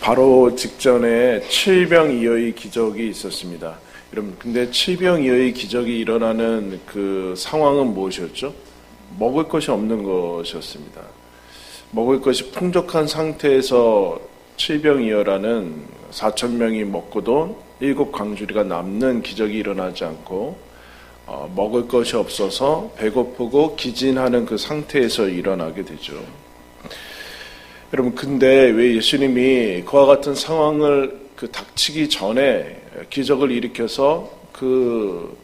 바로 직전에 칠병이어의 기적이 있었습니다. 여러분, 근데 칠병이어의 기적이 일어나는 그 상황은 무엇이었죠? 먹을 것이 없는 것이었습니다. 먹을 것이 풍족한 상태에서 칠병이어라는 4,000명이 먹고도 7광주리가 남는 기적이 일어나지 않고 먹을 것이 없어서 배고프고 기진하는 그 상태에서 일어나게 되죠. 여러분, 근데 왜 예수님이 그와 같은 상황을 닥치기 전에 기적을 일으켜서 그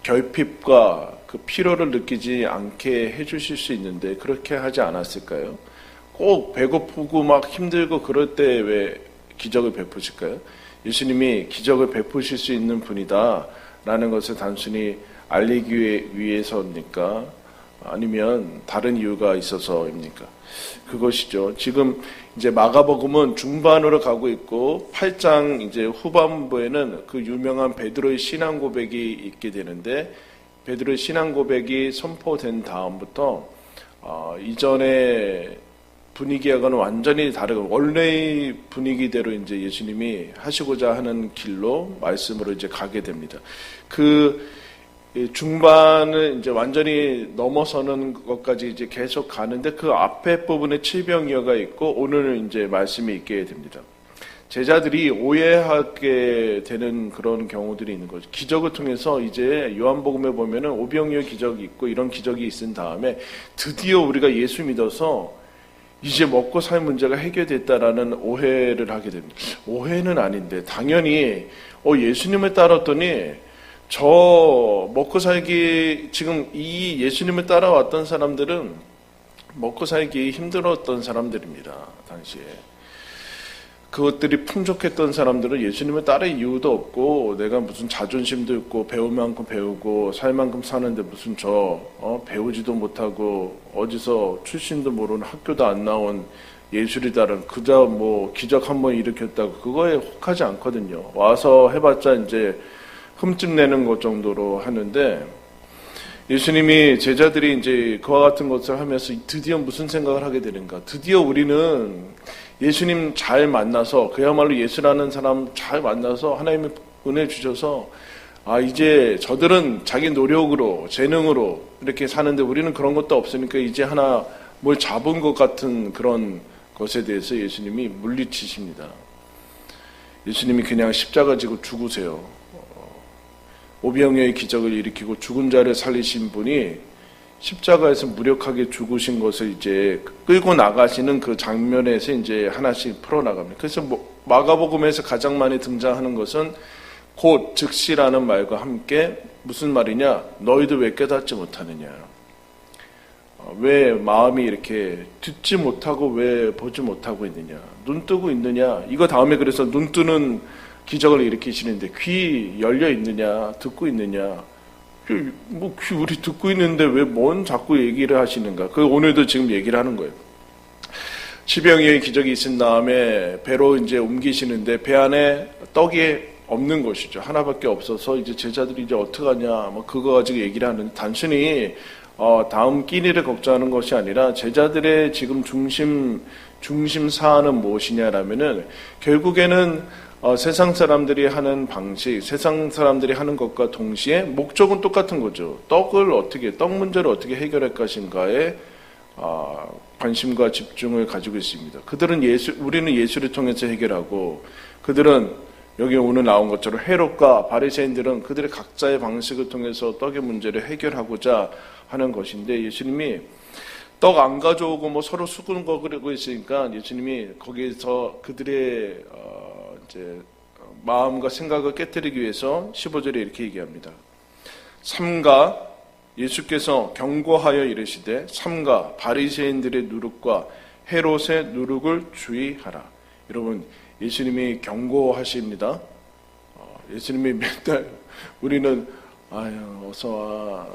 결핍과 그 피로를 느끼지 않게 해주실 수 있는데 그렇게 하지 않았을까요? 꼭 배고프고 막 힘들고 그럴 때 왜 기적을 베푸실까요? 예수님이 기적을 베푸실 수 있는 분이다 라는 것을 단순히 알리기 위해서입니까? 아니면 다른 이유가 있어서입니까? 그것이죠. 지금 이제 마가복음은 중반으로 가고 있고 8장 이제 후반부에는 그 유명한 베드로의 신앙 고백이 있게 되는데, 베드로의 신앙 고백이 선포된 다음부터 이전의 분위기와는 완전히 다르고 원래의 분위기대로 이제 예수님이 하시고자 하는 길로 말씀으로 이제 가게 됩니다. 그 중반을 이제 완전히 넘어서는 것까지 이제 계속 가는데 그 앞에 부분에 칠병이어가 있고 오늘은 이제 말씀이 있게 됩니다. 제자들이 오해하게 되는 그런 경우들이 있는 거죠. 기적을 통해서 이제 요한복음에 보면은 오병이어 기적이 있고 이런 기적이 있은 다음에 드디어 우리가 예수 믿어서 이제 먹고 살 문제가 해결됐다라는 오해를 하게 됩니다. 오해는 아닌데 당연히 예수님을 따랐더니 저 먹고 살기, 지금 이 예수님을 따라왔던 사람들은 먹고 살기 힘들었던 사람들입니다. 당시에. 그것들이 풍족했던 사람들은 예수님을 따를 이유도 없고 내가 무슨 자존심도 있고 배울 만큼 배우고 살 만큼 사는데 무슨 배우지도 못하고 어디서 출신도 모르는 학교도 안 나온 예술이다는 그저 뭐 기적 한번 일으켰다고 그거에 혹하지 않거든요. 와서 해봤자 이제 흠집 내는 것 정도로 하는데, 예수님이 제자들이 이제 그와 같은 것을 하면서 드디어 무슨 생각을 하게 되는가? 드디어 우리는 예수님 잘 만나서, 그야말로 예수라는 사람 잘 만나서 하나님의 은혜 주셔서 이제 저들은 자기 노력으로 재능으로 이렇게 사는데 우리는 그런 것도 없으니까 이제 하나 뭘 잡은 것 같은 그런 것에 대해서 예수님이 물리치십니다. 예수님이 그냥 십자가 지고 죽으세요. 오병이어의 기적을 일으키고 죽은 자를 살리신 분이 십자가에서 무력하게 죽으신 것을 이제 끌고 나가시는 그 장면에서 이제 하나씩 풀어나갑니다. 그래서 마가복음에서 가장 많이 등장하는 것은 곧 즉시라는 말과 함께 무슨 말이냐? 너희들 왜 깨닫지 못하느냐? 왜 마음이 이렇게 듣지 못하고 왜 보지 못하고 있느냐? 눈 뜨고 있느냐? 이거 다음에 그래서 눈 뜨는 기적을 일으키시는데 귀 열려 있느냐? 듣고 있느냐? 귀 우리 듣고 있는데 왜 뭔 자꾸 얘기를 하시는가? 그 오늘도 지금 얘기를 하는 거예요. 칠병이어의 기적이 있은 다음에 배로 이제 옮기시는데 배 안에 떡이 없는 것이죠. 하나밖에 없어서 이제 제자들이 이제 어떡하냐? 그거 가지고 얘기를 하는데 단순히 다음 끼니를 걱정하는 것이 아니라 제자들의 지금 중심 사안은 무엇이냐라면은 결국에는 세상 사람들이 하는 방식, 세상 사람들이 하는 것과 동시에 목적은 똑같은 거죠. 떡 문제를 어떻게 해결할 것인가에 관심과 집중을 가지고 있습니다. 우리는 예수를 통해서 해결하고, 그들은 여기 오늘 나온 것처럼 헤롯과 바리새인들은 그들의 각자의 방식을 통해서 떡의 문제를 해결하고자 하는 것인데, 예수님이 떡 안 가져오고 서로 수근거리고 있으니까 예수님이 거기에서 그들의 이제 마음과 생각을 깨뜨리기 위해서 15절에 이렇게 얘기합니다. 삼가, 예수께서 경고하여 이르시되 삼가 바리새인들의 누룩과 헤롯의 누룩을 주의하라. 여러분, 예수님이 경고하십니다. 예수님이 맨날 우리는 어서 와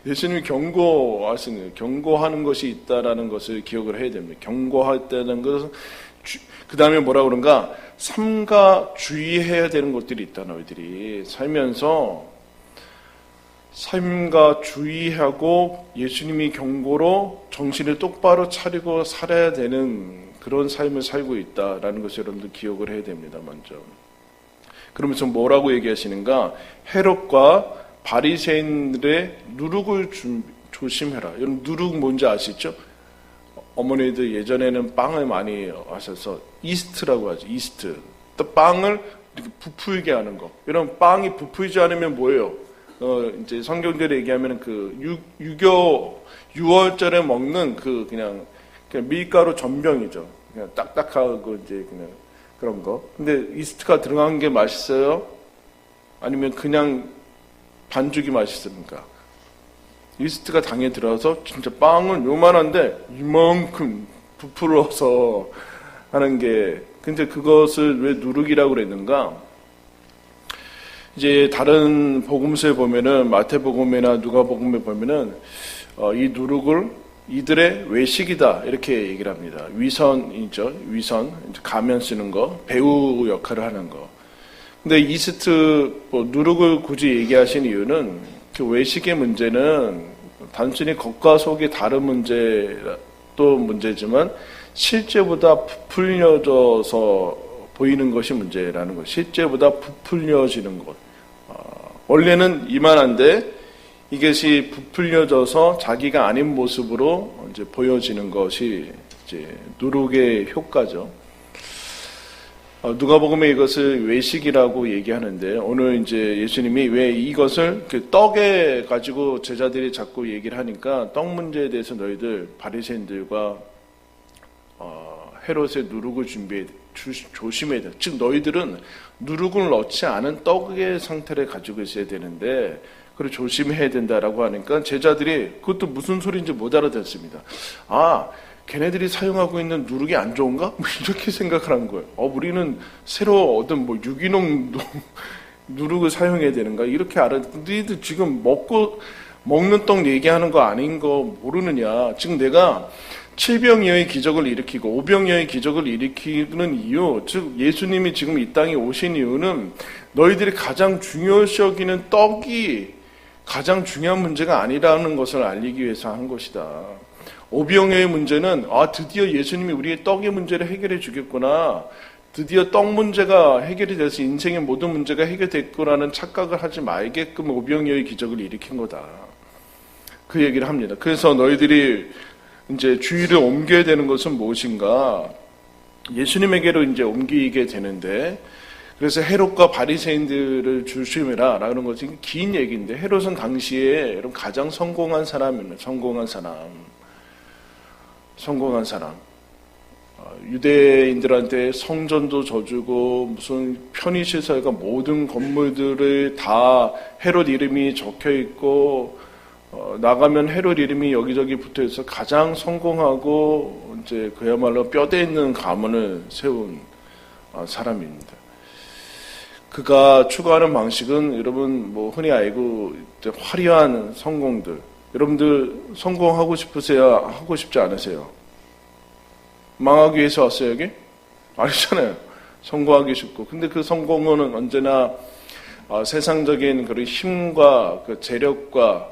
예수님이 경고하시는 거예요. 경고하는 것이 있다라는 것을 기억을 해야 됩니다. 경고할 때는 것은 그 다음에 뭐라 그런가? 삼가 주의해야 되는 것들이 있다. 너희들이 살면서 삶과 주의하고 예수님이 경고로 정신을 똑바로 차리고 살아야 되는 그런 삶을 살고 있다라는 것을 여러분들 기억을 해야 됩니다. 먼저. 그러면서 뭐라고 얘기하시는가? 헤롯과 바리새인들의 누룩을 조심해라. 여러분 누룩 뭔지 아시죠? 어머니들 예전에는 빵을 많이 하셔서 이스트라고 하죠. 이스트. 또 빵을 이렇게 부풀게 하는 거. 이런 빵이 부풀지 않으면 뭐예요? 이제 성경대로 얘기하면 그 6월절에 먹는 그냥 밀가루 전병이죠. 그냥 딱딱하고 이제 그냥 그런 거. 근데 이스트가 들어간 게 맛있어요? 아니면 그냥 반죽이 맛있습니까? 이스트가 당에 들어서 진짜 빵은 요만한데 이만큼 부풀어서 하는 게, 근데 그것을 왜 누룩이라고 그랬는가? 이제 다른 복음서에 보면은 마태복음이나 누가복음에 보면은 이 누룩을 이들의 외식이다 이렇게 얘기를 합니다. 위선이죠. 위선, 가면 쓰는 거, 배우 역할을 하는 거. 근데 이스트 누룩을 굳이 얘기하신 이유는 그 외식의 문제는 단순히 겉과 속이 다른 문제도 문제지만 실제보다 부풀려져서 보이는 것이 문제라는 것. 실제보다 부풀려지는 것. 원래는 이만한데 이것이 부풀려져서 자기가 아닌 모습으로 이제 보여지는 것이 이제 누룩의 효과죠. 누가복음에 이것을 외식이라고 얘기하는데, 오늘 이제 예수님이 왜 이것을 떡에 가지고 제자들이 자꾸 얘기를 하니까 떡 문제에 대해서 너희들 바리새인들과 헤롯의 누룩을 조심해야 돼. 즉 너희들은 누룩을 넣지 않은 떡의 상태를 가지고 있어야 되는데 그걸 조심해야 된다라고 하니까 제자들이 그것도 무슨 소리인지 못 알아듣습니다. 걔네들이 사용하고 있는 누룩이 안 좋은가? 이렇게 생각을 한 거예요. 우리는 새로 얻은 유기농 누룩을 사용해야 되는가? 이렇게 너희들 지금 먹는 떡 얘기하는 거 아닌 거 모르느냐? 지금 내가 7병이어의 기적을 일으키고 5병이어의 기적을 일으키는 이유, 즉 예수님이 지금 이 땅에 오신 이유는 너희들이 가장 중요시 여기는 떡이 가장 중요한 문제가 아니라는 것을 알리기 위해서 한 것이다. 오병이어의 문제는 드디어 예수님이 우리의 떡의 문제를 해결해 주겠구나. 드디어 떡 문제가 해결이 돼서 인생의 모든 문제가 해결됐구나는 착각을 하지 말게끔 오병이어의 기적을 일으킨 거다. 그 얘기를 합니다. 그래서 너희들이 이제 주의를 옮겨야 되는 것은 무엇인가? 예수님에게로 이제 옮기게 되는데, 그래서 헤롯과 바리새인들을 조심해라 라는 것이 긴 얘기인데, 헤롯은 당시에 여러분 가장 성공한 사람입니다. 성공한 사람. 유대인들한테 성전도 져주고 무슨 편의시설과 모든 건물들을 다 헤롯 이름이 적혀 있고, 나가면 헤롯 이름이 여기저기 붙어 있어 가장 성공하고 이제 그야말로 뼈대 있는 가문을 세운 사람입니다. 그가 추구하는 방식은 여러분 흔히 알고 화려한 성공들. 여러분들 성공하고 싶으세요? 하고 싶지 않으세요? 망하기 위해서 왔어요, 여기? 아니잖아요. 성공하기 쉽고. 근데 그 성공은 언제나 세상적인 그런 힘과 그 재력과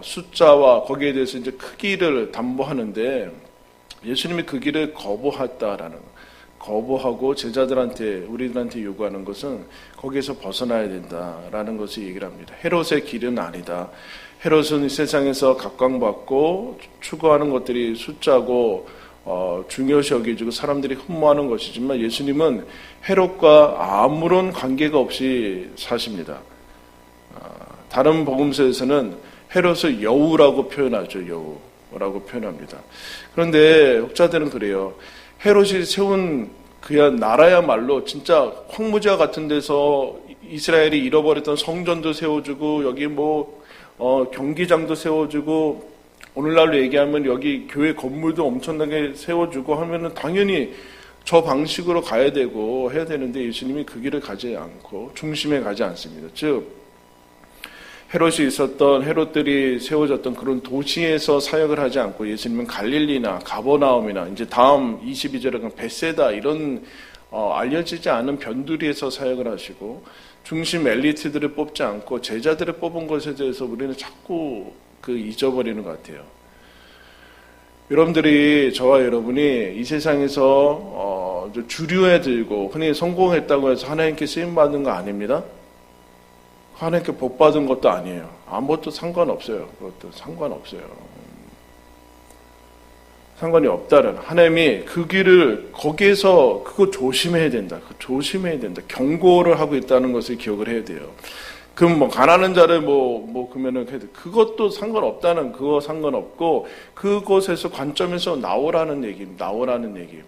숫자와 거기에 대해서 이제 크기를 담보하는데, 예수님이 그 길을 거부하고 제자들한테, 우리들한테 요구하는 것은 거기에서 벗어나야 된다라는 것을 얘기를 합니다. 헤롯의 길은 아니다. 헤롯은 세상에서 각광받고 추구하는 것들이 숫자고 중요시 여겨지고 사람들이 흠모하는 것이지만, 예수님은 헤롯과 아무런 관계가 없이 사십니다. 다른 복음서에서는 헤롯을 여우라고 표현하죠. 여우라고 표현합니다. 그런데 혹자들은 그래요. 헤롯이 세운 그야 나라야말로 진짜 황무지와 같은 데서 이스라엘이 잃어버렸던 성전도 세워주고, 여기 경기장도 세워주고, 오늘날로 얘기하면 여기 교회 건물도 엄청나게 세워주고 하면은 당연히 저 방식으로 가야 되고 해야 되는데, 예수님이 그 길을 가지 않고 중심에 가지 않습니다. 즉 헤롯들이 세워졌던 그런 도시에서 사역을 하지 않고, 예수님은 갈릴리나 가버나움이나 이제 다음 22절에 베세다 이런 알려지지 않은 변두리에서 사역을 하시고 중심 엘리트들을 뽑지 않고 제자들을 뽑은 것에 대해서 우리는 자꾸 잊어버리는 것 같아요. 여러분들이, 저와 여러분이 이 세상에서 주류에 들고 흔히 성공했다고 해서 하나님께 쓰임받는 거 아닙니다. 하나님께 복 받은 것도 아니에요. 아무것도 상관없어요. 그것도 상관없어요. 상관이 없다는, 하나님이 그 길을, 거기에서 그거 조심해야 된다. 조심해야 된다. 경고를 하고 있다는 것을 기억을 해야 돼요. 그럼 가난한 자를 그러면은, 그것도 상관없다는, 그거 상관없고, 그곳에서 관점에서 나오라는 얘기입니다. 나오라는 얘기.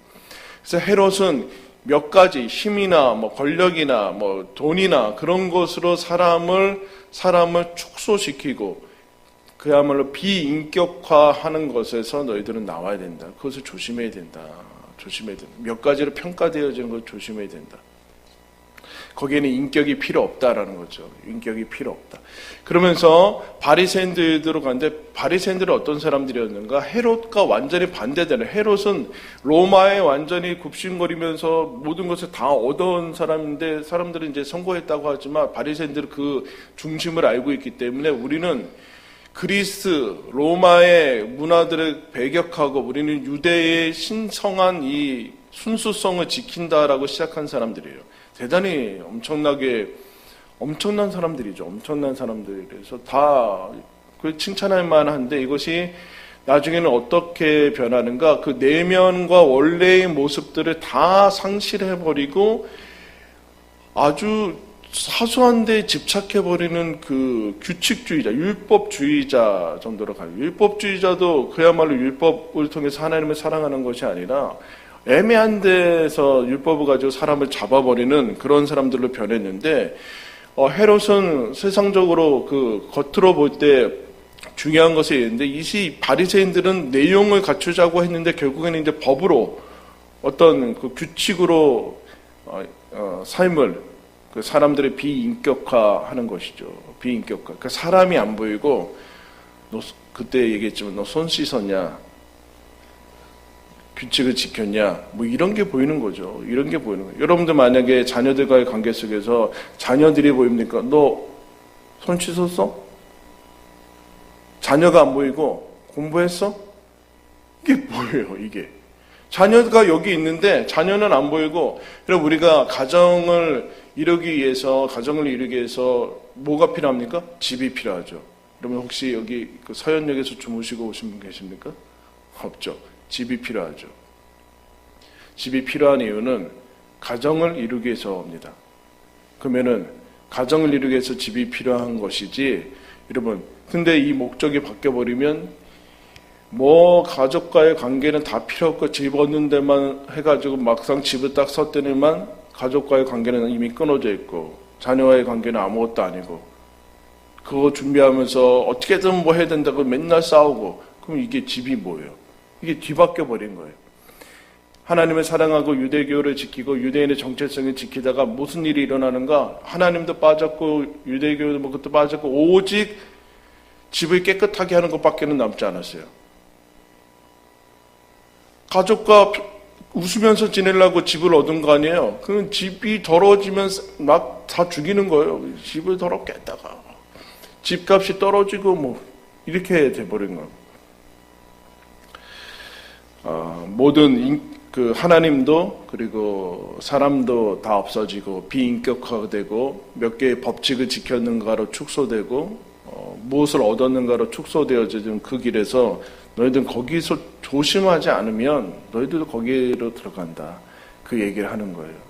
그래서 헤롯은 몇 가지, 힘이나, 권력이나, 돈이나, 그런 것으로 사람을 축소시키고, 그야말로 비인격화하는 것에서 너희들은 나와야 된다. 그것을 조심해야 된다. 조심해야 된다. 몇 가지로 평가되어지는 걸 조심해야 된다. 거기에는 인격이 필요 없다라는 거죠. 인격이 필요 없다. 그러면서 바리새인들로 가는데, 바리새인들은 어떤 사람들이었는가? 헤롯과 완전히 반대되는, 헤롯은 로마에 완전히 굽신거리면서 모든 것을 다 얻어온 사람인데, 사람들은 이제 선고했다고 하지만 바리새인들은 그 중심을 알고 있기 때문에 우리는 그리스, 로마의 문화들을 배격하고 우리는 유대의 신성한 이 순수성을 지킨다라고 시작한 사람들이에요. 대단히 엄청난 사람들이죠. 엄청난 사람들이라서 다 칭찬할 만한데, 이것이 나중에는 어떻게 변하는가? 그 내면과 원래의 모습들을 다 상실해버리고 아주 사소한 데 집착해버리는 그 규칙주의자, 율법주의자 정도로 가요. 율법주의자도 그야말로 율법을 통해서 하나님을 사랑하는 것이 아니라 애매한 데서 율법을 가지고 사람을 잡아버리는 그런 사람들로 변했는데, 헤롯은 세상적으로 겉으로 볼 때 중요한 것이 있는데, 이 바리새인들은 내용을 갖추자고 했는데 결국에는 이제 법으로 어떤 그 규칙으로 삶을 사람들의 비인격화하는 것이죠. 비인격화. 그러니까 사람이 안 보이고, 너 그때 얘기했지만 너 손 씻었냐? 규칙을 지켰냐? 이런 게 보이는 거죠. 이런 게 보이는 거예요. 여러분들 만약에 자녀들과의 관계 속에서 자녀들이 보입니까? 너 손 씻었어? 자녀가 안 보이고 공부했어? 이게 뭐예요, 이게? 자녀가 여기 있는데 자녀는 안 보이고, 그럼 우리가 가정을 이루기 위해서 뭐가 필요합니까? 집이 필요하죠. 그러면 혹시 여기 서현역에서 주무시고 오신 분 계십니까? 없죠. 집이 필요하죠. 집이 필요한 이유는 가정을 이루기 위해서입니다. 그러면은 가정을 이루기 위해서 집이 필요한 것이지, 여러분, 근데 이 목적이 바뀌어버리면 가족과의 관계는 다 필요 없고 집 얻는 데만 해가지고 막상 집을 딱 섰더니만 가족과의 관계는 이미 끊어져 있고 자녀와의 관계는 아무것도 아니고, 그거 준비하면서 어떻게든 해야 된다고 맨날 싸우고, 그럼 이게 집이 뭐예요? 이게 뒤바뀌어 버린 거예요. 하나님을 사랑하고 유대교를 지키고 유대인의 정체성을 지키다가 무슨 일이 일어나는가? 하나님도 빠졌고 유대교도 그것도 빠졌고 오직 집을 깨끗하게 하는 것밖에는 남지 않았어요. 가족과 웃으면서 지내려고 집을 얻은 거 아니에요? 그럼 집이 더러워지면 막 다 죽이는 거예요. 집을 더럽게 했다가 집값이 떨어지고 이렇게 돼버린 거예요. 모든 하나님도 그리고 사람도 다 없어지고 비인격화되고 몇 개의 법칙을 지켰는가로 축소되고 무엇을 얻었는가로 축소되어지는 그 길에서 너희들은 거기서 조심하지 않으면 너희들도 거기로 들어간다. 그 얘기를 하는 거예요.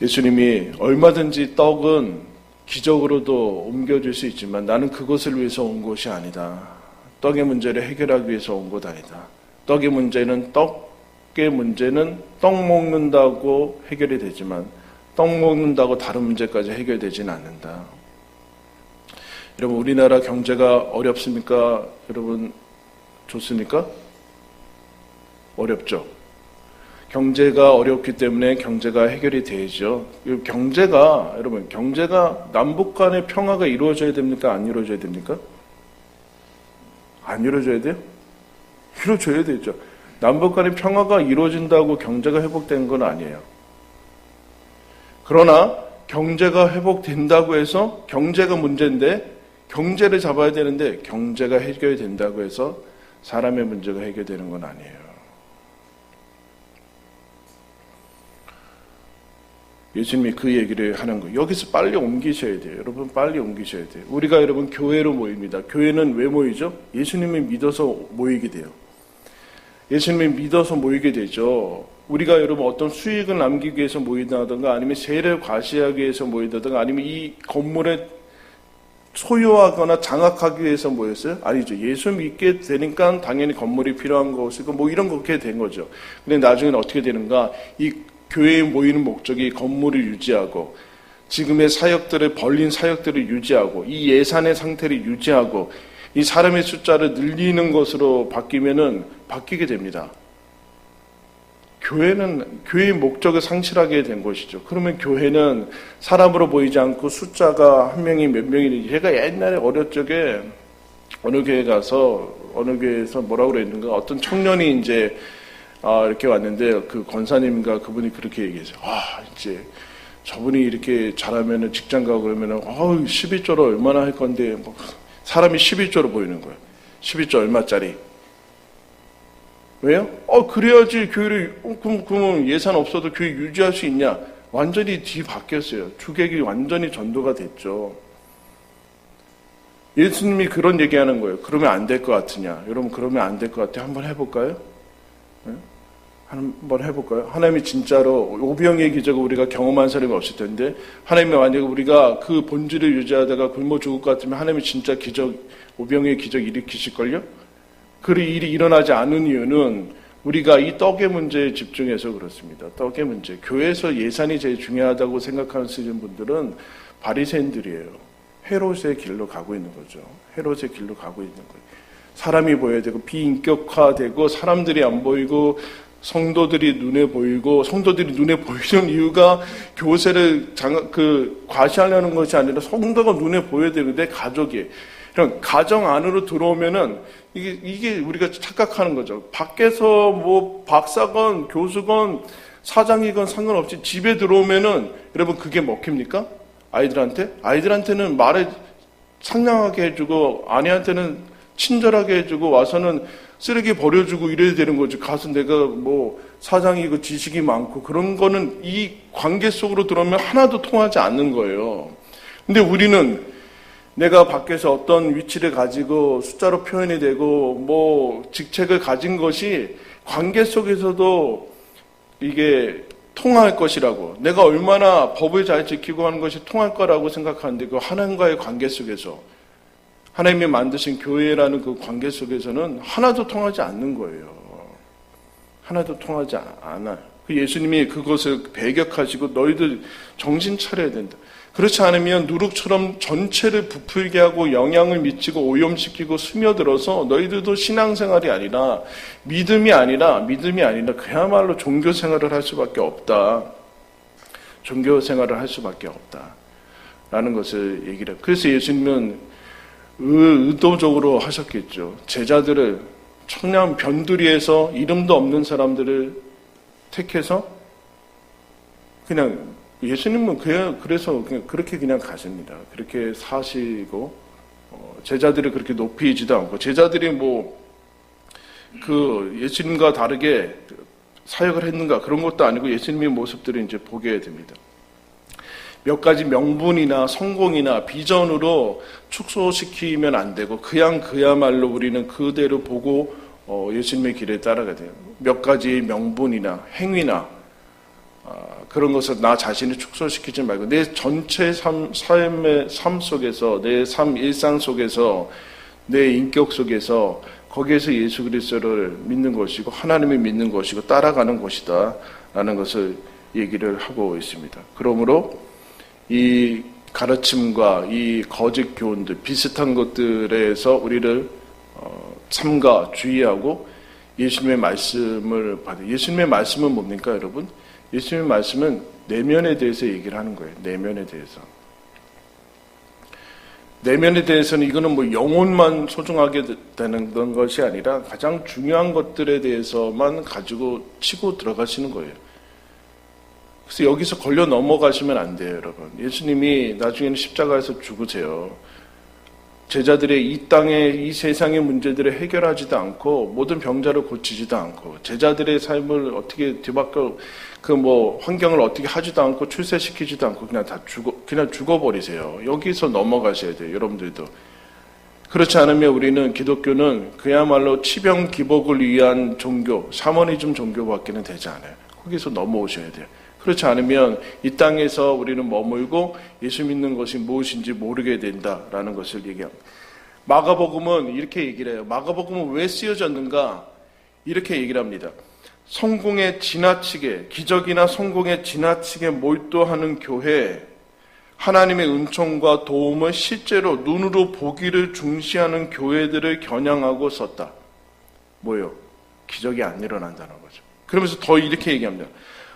예수님이 얼마든지 떡은 기적으로도 옮겨줄 수 있지만 나는 그것을 위해서 온 것이 아니다. 떡의 문제를 해결하기 위해서 온 것 아니다. 떡의 문제는 떡 먹는다고 해결이 되지만 떡 먹는다고 다른 문제까지 해결되지는 않는다. 여러분, 우리나라 경제가 어렵습니까? 여러분, 좋습니까? 어렵죠. 경제가 어렵기 때문에 경제가 해결이 되죠. 여러분, 경제가 남북 간의 평화가 이루어져야 됩니까? 안 이루어져야 됩니까? 안 이루어져야 돼요? 이루어져야 되죠. 남북 간의 평화가 이루어진다고 경제가 회복된 건 아니에요. 그러나 경제가 회복된다고 해서 경제가 문제인데 경제를 잡아야 되는데 경제가 해결된다고 해서 사람의 문제가 해결되는 건 아니에요. 예수님이 그 얘기를 하는 거예요. 여기서 빨리 옮기셔야 돼요. 여러분 빨리 옮기셔야 돼요. 우리가 여러분 교회로 모입니다. 교회는 왜 모이죠? 예수님을 믿어서 모이게 돼요. 예수님을 믿어서 모이게 되죠. 우리가 여러분 어떤 수익을 남기기 위해서 모이다든가 아니면 세를 과시하기 위해서 모이다든가 아니면 이 건물에 소유하거나 장악하기 위해서 모였어요? 아니죠. 예수 믿게 되니까 당연히 건물이 필요한 것이고 뭐 이런 그렇게 된 거죠. 근데 나중에는 어떻게 되는가? 이 교회에 모이는 목적이 건물을 유지하고 지금의 사역들을 벌린 사역들을 유지하고 이 예산의 상태를 유지하고 이 사람의 숫자를 늘리는 것으로 바뀌게 됩니다. 교회의 목적을 상실하게 된 것이죠. 그러면 교회는 사람으로 보이지 않고 숫자가 한 명이 몇 명이든지 제가 옛날에 어렸을 적에 어느 교회 가서 어느 교회에서 뭐라고 그랬는가 어떤 청년이 이제 이렇게 왔는데 그 권사님과 그분이 그렇게 얘기했어요. 이제 저분이 이렇게 잘하면은 직장 가고 그러면은 11조로 얼마나 할 건데 뭐 사람이 11조로 보이는 거예요. 11조 얼마짜리? 왜요? 그래야지 교회를 그러면 예산 없어도 교회 유지할 수 있냐? 완전히 뒤바뀌었어요. 주객이 완전히 전도가 됐죠. 예수님이 그런 얘기하는 거예요. 그러면 안 될 것 같으냐? 여러분 그러면 안 될 것 같아요. 한번 해볼까요? 네? 한번 해볼까요? 하나님이 진짜로 오병이의 기적을 우리가 경험한 사람이 없을 텐데 하나님이 만약에 우리가 그 본질을 유지하다가 굶어 죽을 것 같으면 하나님이 진짜 오병이의 기적 일으키실걸요? 그 일이 일어나지 않은 이유는 우리가 이 떡의 문제에 집중해서 그렇습니다. 떡의 문제. 교회에서 예산이 제일 중요하다고 생각하시는 분들은 바리새인들이에요. 헤롯의 길로 가고 있는 거죠. 헤롯의 길로 가고 있는 거예요. 사람이 보여야 되고 비인격화되고 사람들이 안 보이고 성도들이 눈에 보이고 성도들이 눈에 보이는 이유가 교세를 과시하려는 것이 아니라 성도가 눈에 보여야 되는데 가족이 그럼 가정 안으로 들어오면은 이게 우리가 착각하는 거죠. 밖에서 뭐 박사건 교수건 사장이건 상관없이 집에 들어오면은 여러분 그게 먹힙니까? 아이들한테는 말에 상냥하게 해주고 아내한테는 친절하게 해주고 와서는 쓰레기 버려주고 이래야 되는 거죠. 가서 내가 뭐 사장이고 지식이 많고 그런 거는 이 관계 속으로 들어오면 하나도 통하지 않는 거예요. 근데 우리는 내가 밖에서 어떤 위치를 가지고 숫자로 표현이 되고 뭐 직책을 가진 것이 관계 속에서도 이게 통할 것이라고 내가 얼마나 법을 잘 지키고 하는 것이 통할 거라고 생각하는데 그 하나님과의 관계 속에서 하나님이 만드신 교회라는 그 관계 속에서는 하나도 통하지 않는 거예요. 하나도 통하지 않아요. 예수님이 그것을 배격하시고 너희들 정신 차려야 된다. 그렇지 않으면 누룩처럼 전체를 부풀게 하고 영향을 미치고 오염시키고 스며들어서 너희들도 신앙생활이 아니라 믿음이 아니라 그야말로 종교생활을 할 수밖에 없다. 종교생활을 할 수밖에 없다. 라는 것을 얘기를 해요. 그래서 예수님은 의도적으로 하셨겠죠. 제자들을 청량 변두리에서 이름도 없는 사람들을 택해서 그냥 예수님은 그래서 그렇게 그냥 가십니다. 그렇게 사시고 제자들을 그렇게 높이지도 않고 제자들이 예수님과 다르게 사역을 했는가 그런 것도 아니고 예수님의 모습들을 이제 보게 됩니다. 몇 가지 명분이나 성공이나 비전으로 축소시키면 안 되고 그야말로 우리는 그대로 보고 예수님의 길에 따라가야 돼요. 몇 가지 명분이나 행위나 그런 것을 나 자신을 축소시키지 말고 내 전체 삶의 삶 속에서 내 일상 속에서 내 인격 속에서 거기에서 예수 그리스도를 믿는 것이고 하나님을 믿는 것이고 따라가는 것이다 라는 것을 얘기를 하고 있습니다. 그러므로 이 가르침과 이 거짓 교훈들 비슷한 것들에서 우리를 삼가 주의하고 예수님의 말씀을 받아. 예수님의 말씀은 뭡니까 여러분? 예수님의 말씀은 내면에 대해서 얘기를 하는 거예요. 내면에 대해서. 내면에 대해서는 이거는 뭐 영혼만 소중하게 되는 것이 아니라 가장 중요한 것들에 대해서만 가지고 치고 들어가시는 거예요. 그래서 여기서 걸려 넘어가시면 안 돼요, 여러분. 예수님이 나중에는 십자가에서 죽으세요. 제자들의 이 땅의 이 세상의 문제들을 해결하지도 않고 모든 병자를 고치지도 않고 제자들의 삶을 어떻게 뒤바꿔 환경을 어떻게 하지도 않고 출세시키지도 않고 그냥 죽어버리세요. 여기서 넘어가셔야 돼요, 여러분들도. 그렇지 않으면 우리는 기독교는 그야말로 치병기복을 위한 종교, 샤머니즘 종교밖에는 되지 않아요. 거기서 넘어오셔야 돼요. 그렇지 않으면 이 땅에서 우리는 머물고 예수 믿는 것이 무엇인지 모르게 된다라는 것을 얘기합니다. 마가복음은 이렇게 얘기를 해요. 마가복음은 왜 쓰여졌는가? 이렇게 얘기를 합니다. 성공에 지나치게, 기적이나 성공에 지나치게 몰두하는 교회, 하나님의 은총과 도움을 실제로 눈으로 보기를 중시하는 교회들을 겨냥하고 썼다. 뭐예요? 기적이 안 일어난다는 거죠. 그러면서 더 이렇게 얘기합니다.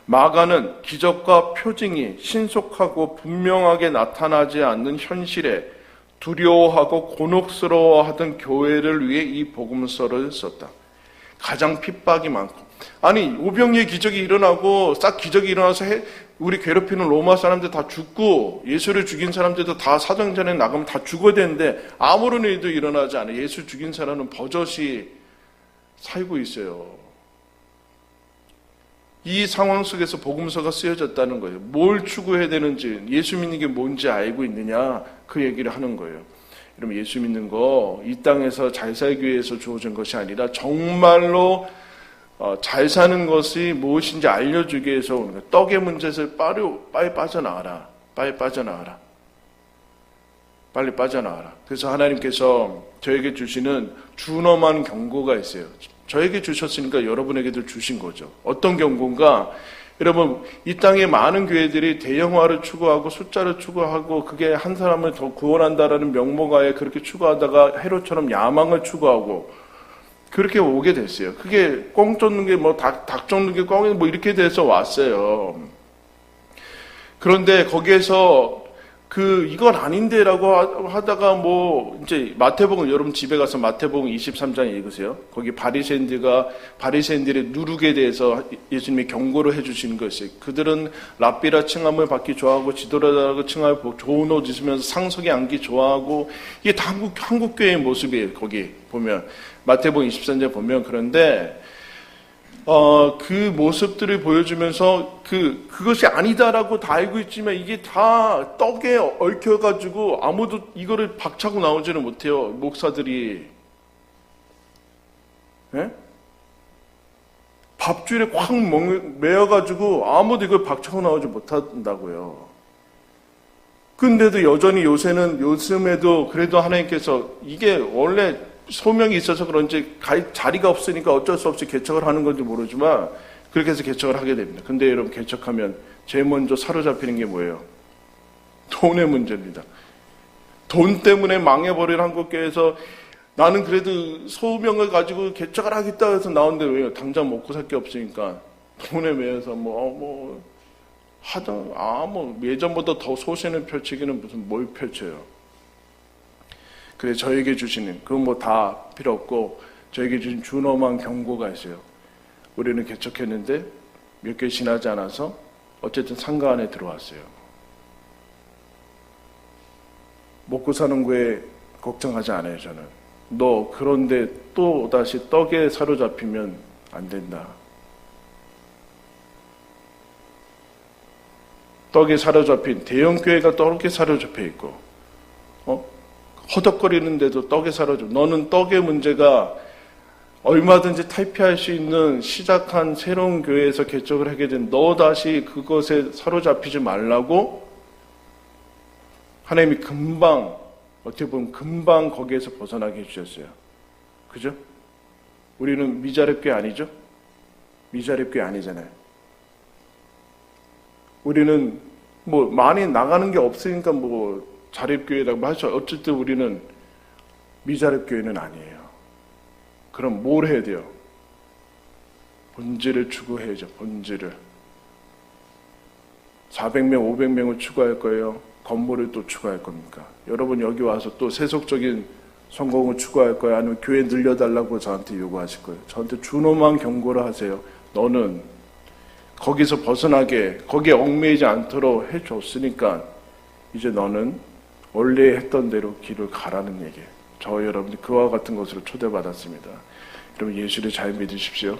마가는 기적과 표징이 신속하고 분명하게 나타나지 않는 현실에 두려워하고 곤혹스러워하던 교회를 위해 이 복음서를 썼다. 가장 핍박이 많고, 아니 오병이의 기적이 일어나고 싹 기적이 일어나서 우리 괴롭히는 로마 사람들 다 죽고 예수를 죽인 사람들도 다 사정전에 나가면 다 죽어야 되는데 아무런 일도 일어나지 않아요. 예수 죽인 사람은 버젓이 살고 있어요. 이 상황 속에서 복음서가 쓰여졌다는 거예요. 뭘 추구해야 되는지, 예수 믿는 게 뭔지 알고 있느냐, 그 얘기를 하는 거예요. 여러분, 예수 믿는 거 이 땅에서 잘 살기 위해서 주어진 것이 아니라 정말로 잘 사는 것이 무엇인지 알려주기 위해서 오는 거예요. 떡의 문제에서 빨리 빠져나와라. 빨리 빠져나와라. 빨리 빠져나와라. 그래서 하나님께서 저에게 주시는 준엄한 경고가 있어요. 저에게 주셨으니까 여러분에게도 주신 거죠. 어떤 경고인가? 여러분, 이 땅에 많은 교회들이 대형화를 추구하고 숫자를 추구하고 그게 한 사람을 더 구원한다라는 명목하에 그렇게 추구하다가 헤롯처럼 야망을 추구하고 그렇게 오게 됐어요. 그게 꽁 쫓는 게 닭 쫓는 게 꽁이 이렇게 돼서 왔어요. 그런데 거기에서 이건 아닌데라고 하다가 이제 마태복음, 여러분 집에 가서 마태복음 23장 읽으세요. 거기 바리새인들의 누룩에 대해서 예수님이 경고를 해주시는 것이, 그들은 랍비라 칭함을 받기 좋아하고 지도자라고 칭하고 좋은 옷 입으면서 상석에 앉기 좋아하고, 이게 다 한국 교회의 모습이에요. 거기 보면 마태복음 23장 보면. 그런데 그 모습들을 보여주면서 그것이 아니다라고 다 알고 있지만 이게 다 떡에 얽혀가지고 아무도 이거를 박차고 나오지는 못해요. 목사들이. 예? 밥줄에 확 매여가지고 아무도 이걸 박차고 나오지 못한다고요. 근데도 여전히 요즘에도 그래도 하나님께서 이게 원래 소명이 있어서 그런지 자리가 없으니까 어쩔 수 없이 개척을 하는 건지 모르지만 그렇게 해서 개척을 하게 됩니다. 근데 여러분, 개척하면 제일 먼저 사로잡히는 게 뭐예요? 돈의 문제입니다. 돈 때문에 망해버린 한국교회에서 나는 그래도 소명을 가지고 개척을 하겠다 해서 나오는데 왜요? 당장 먹고 살 게 없으니까 돈에 매여서 예전보다 더 소신을 펼치기는 무슨 뭘 펼쳐요. 그래, 저에게 주시는, 그건 다 필요 없고, 저에게 주신 준엄한 경고가 있어요. 우리는 개척했는데, 몇 개 지나지 않아서, 어쨌든 상가 안에 들어왔어요. 먹고 사는 거에 걱정하지 않아요, 저는. 그런데 또 다시 떡에 사로잡히면 안 된다. 떡에 사로잡힌, 대형교회가 떡에 사로잡혀 있고, 허덕거리는데도 떡에 사로잡혀. 너는 떡의 문제가 얼마든지 탈피할 수 있는 시작한 새로운 교회에서 개척을 하게 된 너 다시 그것에 사로잡히지 말라고 하나님이 어떻게 보면 금방 거기에서 벗어나게 해주셨어요. 그죠? 우리는 미자립교회 아니죠? 미자립교회 아니잖아요. 우리는 많이 나가는 게 없으니까 자립교회라고 하죠. 어쨌든 우리는 미자립교회는 아니에요. 그럼 뭘 해야 돼요? 본질을 추구해야죠. 본질을. 400명, 500명을 추구할 거예요. 건물을 또 추구할 겁니까? 여러분 여기 와서 또 세속적인 성공을 추구할 거예요? 아니면 교회 늘려달라고 저한테 요구하실 거예요? 저한테 준엄한 경고를 하세요. 너는 거기서 벗어나게, 거기에 얽매이지 않도록 해줬으니까 이제 너는 원래 했던 대로 길을 가라는 얘기예요. 저 여러분이 그와 같은 것으로 초대받았습니다. 여러분 예수를 잘 믿으십시오.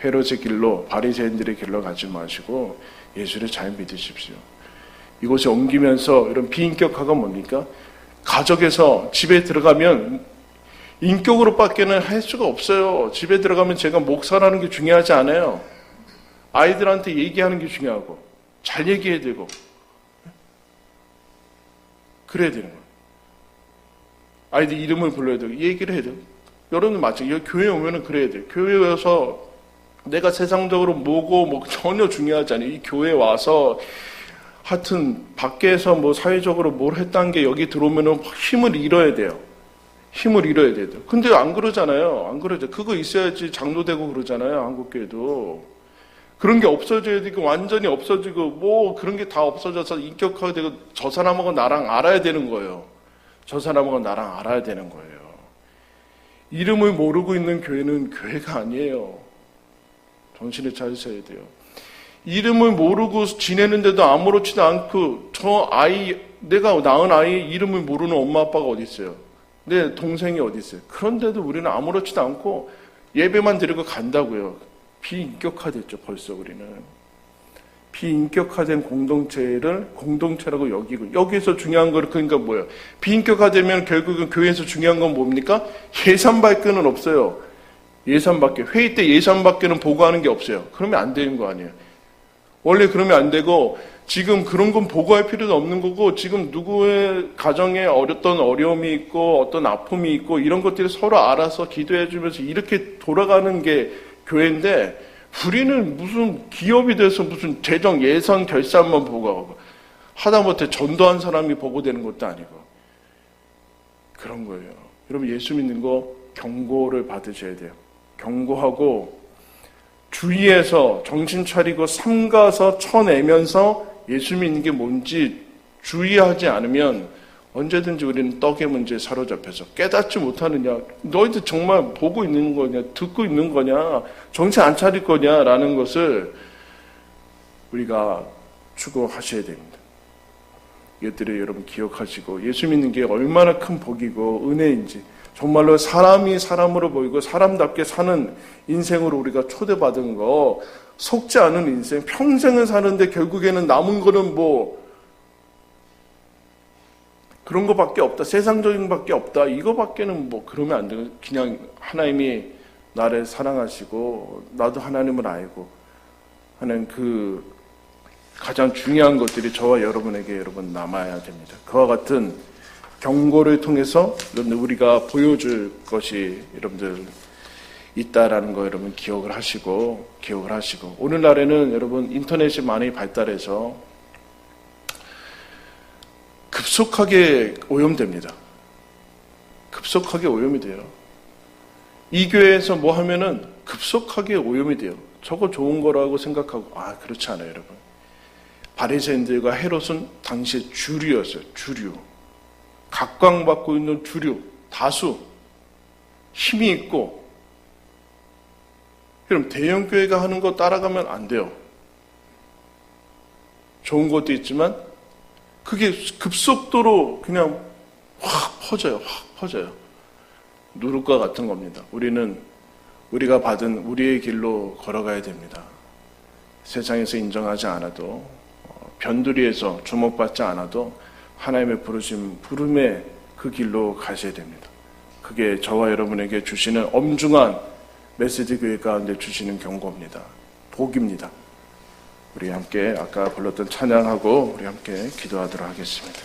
헤롯의 길로, 바리새인들의 길로 가지 마시고 예수를 잘 믿으십시오. 이곳에 옮기면서 이런 비인격화가 뭡니까? 가족에서 집에 들어가면 인격으로밖에는 할 수가 없어요. 집에 들어가면 제가 목사라는 게 중요하지 않아요. 아이들한테 얘기하는 게 중요하고 잘 얘기해야 되고 그래야 되는 거예요. 아이들 이름을 불러야 되고 얘기를 해야 돼요. 여러분 마찬가지. 교회에 오면은 그래야 돼요. 교회에 와서 내가 세상적으로 뭐고 뭐 전혀 중요하지 않아요. 이 교회에 와서 하여튼 밖에서 뭐 사회적으로 뭘 했다는 게 여기 들어오면은 힘을 잃어야 돼요. 힘을 잃어야 돼요. 근데 안 그러잖아요. 안 그러죠. 그거 있어야지 장로되고 그러잖아요. 한국교회도. 그런 게 없어져야 되고 완전히 없어지고 뭐 그런 게 다 없어져서 인격화가 되고 저 사람하고 나랑 알아야 되는 거예요. 저 사람하고 나랑 알아야 되는 거예요. 이름을 모르고 있는 교회는 교회가 아니에요. 정신을 차리셔야 돼요. 이름을 모르고 지내는데도 아무렇지도 않고 저 아이, 내가 낳은 아이 이름을 모르는 엄마 아빠가 어디 있어요? 내 동생이 어디 있어요? 그런데도 우리는 아무렇지도 않고 예배만 드리고 간다고요. 비인격화됐죠, 벌써 우리는. 비인격화된 공동체를 공동체라고 여기고, 여기에서 중요한 거는 그러니까 뭐예요? 비인격화되면 결국은 교회에서 중요한 건 뭡니까? 예산밖에는 없어요. 예산밖에. 회의 때 예산밖에는 보고하는 게 없어요. 그러면 안 되는 거 아니에요. 원래 그러면 안 되고, 지금 그런 건 보고할 필요도 없는 거고, 지금 누구의 가정에 어떤 어려움이 있고, 어떤 아픔이 있고, 이런 것들을 서로 알아서 기도해 주면서 이렇게 돌아가는 게 교회인데, 우리는 무슨 기업이 돼서 무슨 재정 예산 결산만 보고하고, 하다못해 전도한 사람이 보고되는 것도 아니고, 그런 거예요. 여러분 예수 믿는 거 경고를 받으셔야 돼요. 경고하고, 주위에서 정신 차리고 삼가서 쳐내면서 예수 믿는 게 뭔지 주의하지 않으면 언제든지 우리는 떡의 문제에 사로잡혀서 깨닫지 못하느냐, 너희들 정말 보고 있는 거냐, 듣고 있는 거냐, 정신 안 차릴 거냐라는 것을 우리가 추구하셔야 됩니다. 이것들을 여러분 기억하시고 예수 믿는 게 얼마나 큰 복이고 은혜인지, 정말로 사람이 사람으로 보이고 사람답게 사는 인생으로 우리가 초대받은 거, 속지 않은 인생, 평생을 사는데 결국에는 남은 거는 뭐 그런 거밖에 없다, 세상적인 밖에 없다, 이거밖에는 뭐 그러면 안 되고, 그냥 하나님이 나를 사랑하시고 나도 하나님을 알고 하는 그 가장 중요한 것들이 저와 여러분에게 여러분 남아야 됩니다. 그와 같은 경고를 통해서 여러분들 우리가 보여줄 것이 여러분들 있다라는 거 여러분 기억을 하시고 오늘날에는 여러분 인터넷이 많이 발달해서 급속하게 오염됩니다. 급속하게 오염이 돼요. 이 교회에서 뭐 하면은 급속하게 오염이 돼요. 저거 좋은 거라고 생각하고, 그렇지 않아요, 여러분. 바리새인들과 헤롯은 당시에 주류였어요. 주류. 각광받고 있는 주류, 다수, 힘이 있고. 그럼 대형 교회가 하는 거 따라가면 안 돼요. 좋은 것도 있지만 그게 급속도로 그냥 확 퍼져요. 누룩과 같은 겁니다. 우리는 우리가 받은 우리의 길로 걸어가야 됩니다. 세상에서 인정하지 않아도, 변두리에서 주목받지 않아도 하나님의 부름의 그 길로 가셔야 됩니다. 그게 저와 여러분에게 주시는 엄중한 메시지 교회 가운데 주시는 경고입니다. 복입니다. 우리 함께 아까 불렀던 찬양하고 우리 함께 기도하도록 하겠습니다.